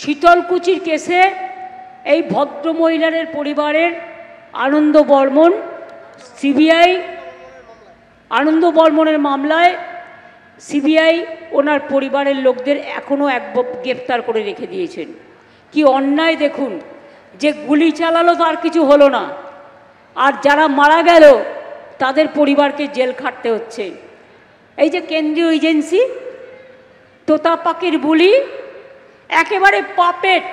শীতলকুচির কেসে এই ভদ্রমহিলার পরিবারের আনন্দ বর্মন সিবিআই আনন্দ বর্মনের মামলায় সিবিআই ওনার পরিবারের লোকদের এখনও গ্রেফতার করে রেখে দিয়েছেন। কি অন্যায় দেখুন, যে গুলি চালালো তার কিছু হলো না, আর যারা মারা গেল তাদের পরিবারকে জেল খাটতে হচ্ছে। এই যে কেন্দ্রীয় এজেন্সি তোতা পাখির বুলি, একেবারে পাপেট।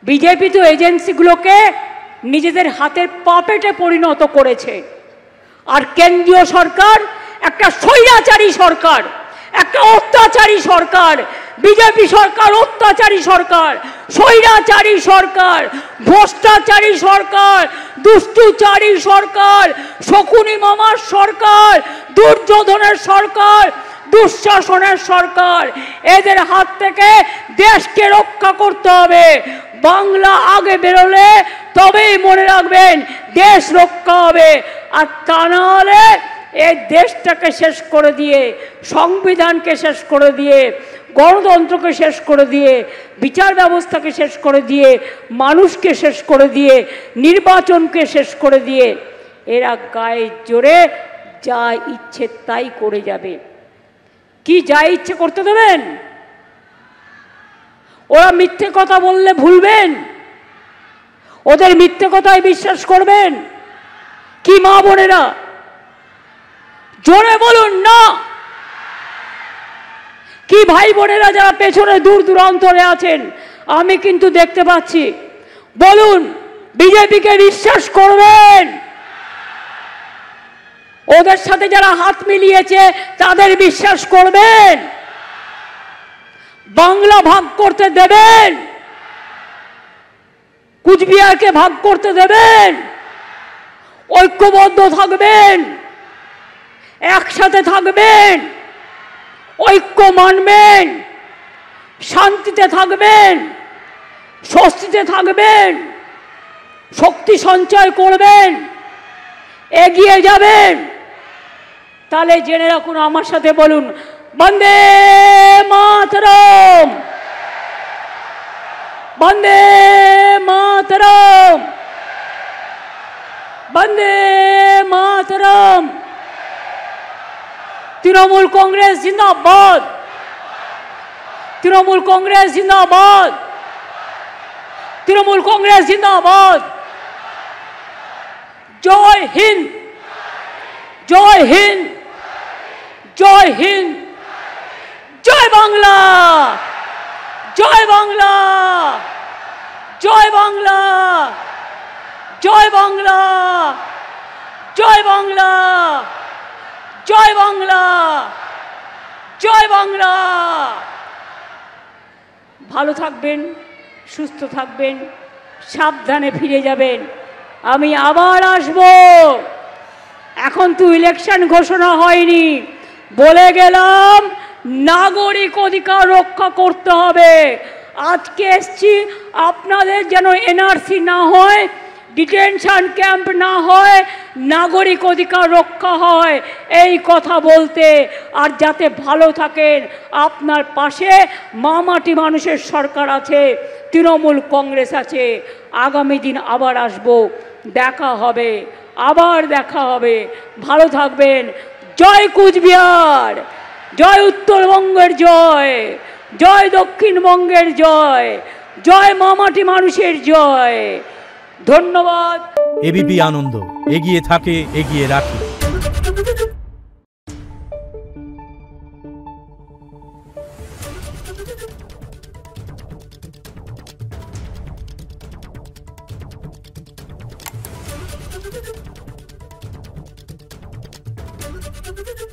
বিজেপি তো এজেন্সিগুলোকে নিজেদের হাতের পাপেটে পরিণত করেছে, আর কেন্দ্রীয় সরকার একটা স্বৈরাচারী সরকার, একটা অত্যাচারী সরকার। বিজেপি সরকার অত্যাচারী সরকার, স্বৈরাচারী সরকার, ভ্রষ্টাচারী সরকার, দুষ্টুচারী সরকার, শকুনি মামার সরকার, দুর্যোধনের সরকার, দুঃশাসনের সরকার। এদের হাত থেকে দেশকে রক্ষা করতে হবে। বাংলা আগে বেরোলে তবেই মনে রাখবেন দেশ রক্ষা হবে, আর তা না হলে এই দেশটাকে শেষ করে দিয়ে, সংবিধানকে শেষ করে দিয়ে, গণতন্ত্রকে শেষ করে দিয়ে, বিচার ব্যবস্থাকে শেষ করে দিয়ে, মানুষকে শেষ করে দিয়ে, নির্বাচনকে শেষ করে দিয়ে এরা গায়ে জোরে যা ইচ্ছে তাই করে যাবে। কি যা ইচ্ছে করতে দেবেন? ওরা মিথ্যে কথা বললে ভুলবেন? ওদের মিথ্যে কথায় বিশ্বাস করবেন? কি মা বোনেরা জোরে বলুন না। কি ভাই বোনেরা যারা পেছনে দূর দূরান্তরে আছেন, আমি কিন্তু দেখতে পাচ্ছি, বলুন বিজেপিকে বিশ্বাস করবেন? ওদের সাথে যারা হাত মিলিয়েছে তাদের বিশ্বাস করবেন? বাংলা ভাগ করতে দেবেন? কুচবিহারকে ভাগ করতে দেবেন? ঐক্যবদ্ধ থাকবেন, একসাথে থাকবেন, ঐক্য মানবেন, শান্তিতে থাকবেন, স্বস্তিতে থাকবেন, শক্তি সঞ্চয় করবেন, এগিয়ে যাবেন। তাহলে জেনে রাখুন, আমার সাথে বলুন, বন্দে মাতরম, বন্দে মাতরম, বন্দে মাতরম। তৃণমূল কংগ্রেস জিন্দাবাদ, তৃণমূল কংগ্রেস জিন্দাবাদ, তৃণমূল কংগ্রেস জিন্দাবাদ। জয় হিন্দ, জয় হিন্দ, জয় হিন্দ, জয় বাংলা, জয় বাংলা, জয় বাংলা, জয় বাংলা, জয় বাংলা, জয় বাংলা, জয় বাংলা। ভালো থাকবেন, সুস্থ থাকবেন, সাবধানে ফিরে যাবেন। আমি আবার আসব। এখন তো ইলেকশন ঘোষণা হয়নি, বলে গেলাম নাগরিক অধিকার রক্ষা করতে হবে। আজকে এসছি আপনাদের যেন এনআরসি না হয়, ডিটেনশন ক্যাম্প না হয়, নাগরিক অধিকার রক্ষা হয় এই কথা বলতে। আর যাতে ভালো থাকেন, আপনার পাশে মামাটি মানুষের সরকার আছে, তৃণমূল কংগ্রেস আছে। আগামী দিন আবার আসব, দেখা হবে, আবার দেখা হবে। ভালো থাকবেন। জয় কুচবিহার, জয় উত্তরবঙ্গের জয়, জয় দক্ষিণবঙ্গের জয়, জয় মামাটি মানুষের জয়। ধন্যবাদ। এবিপি আনন্দ, এগিয়ে থাকে, এগিয়ে রাখে। Thank you.